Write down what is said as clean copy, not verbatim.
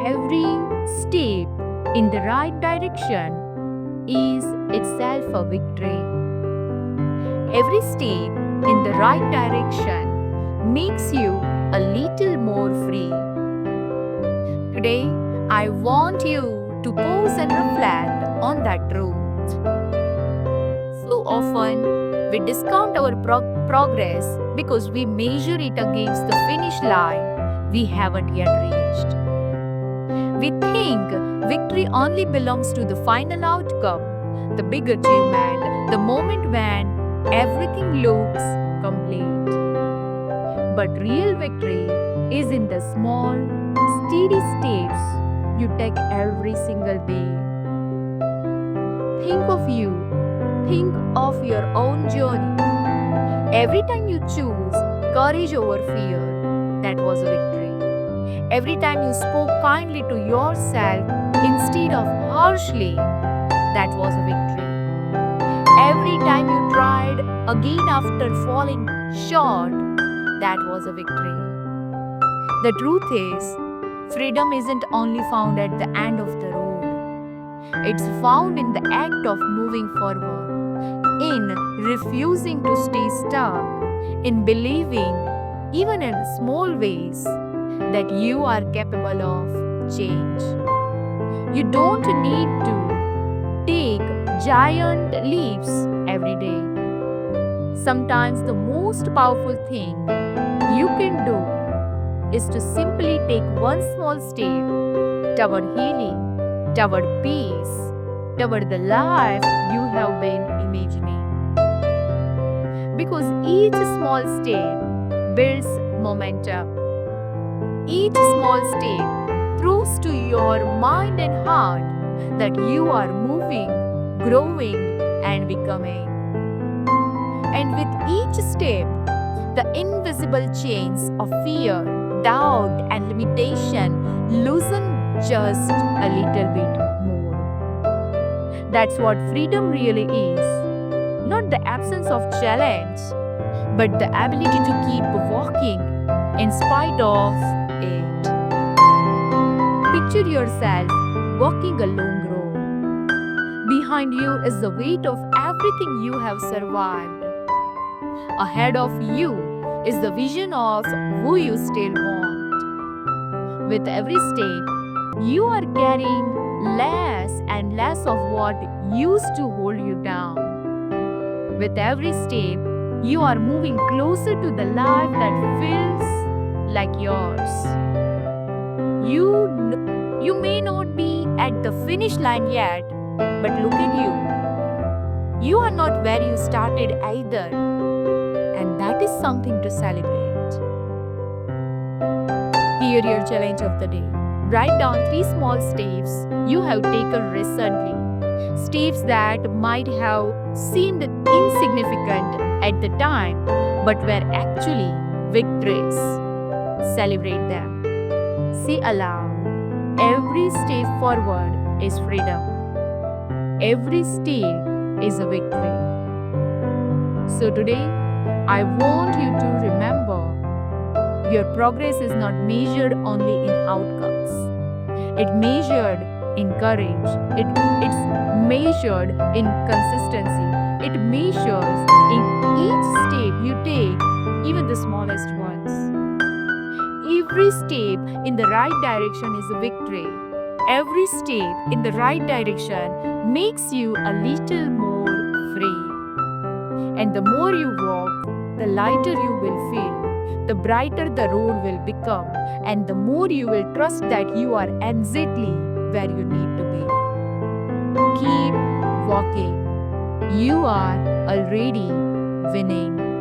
Every step in the right direction is itself a victory. Every step in the right direction makes you a little more free. Today, I want you to pause and reflect on that truth. So often, we discount our progress because we measure it against the finish line we haven't yet reached. We think victory only belongs to the final outcome, the big achievement, the moment when everything looks complete. But real victory is in the small, steady steps you take every single day. Think of you, think of your own journey. Every time you choose courage over fear, that was a victory. Every time you spoke kindly to yourself instead of harshly, that was a victory. Every time you tried again after falling short, that was a victory. The truth is, freedom isn't only found at the end of the road, it's found in the act of moving forward, in refusing to stay stuck, in believing, even in small ways, that you are capable of change. You don't need to take giant leaps every day. Sometimes the most powerful thing you can do is to simply take one small step toward healing, toward peace, toward the life you have been imagining. Because each small step builds momentum. Each small step proves to your mind and heart that you are moving, growing, and becoming. And with each step, the invisible chains of fear, doubt, and limitation loosen just a little bit more. That's what freedom really is. Not the absence of challenge, but the ability to keep walking in spite of it. Picture yourself walking a long road. Behind you is the weight of everything you have survived. Ahead of you is the vision of who you still want. With every step, you are carrying less and less of what used to hold you down. With every step, you are moving closer to the life that feels like yours. You may not be at the finish line yet, but look at you. You are not where you started either, and that is something to celebrate. Here, your challenge of the day. Write down 3 small steps you have taken recently. Steps that might have seemed insignificant at the time, but were actually victories. Celebrate them. Say aloud, every step forward is freedom. Every step is a victory. So today, I want you to remember your progress is not measured only in outcomes. It's measured in courage. It's measured in consistency. It measures in each step you take, even the smallest ones. Every step in the right direction is a victory. Every step in the right direction makes you a little more free. And the more you walk, the lighter you will feel, the brighter the road will become, and the more you will trust that you are exactly where you need to be. Keep walking. You are already winning.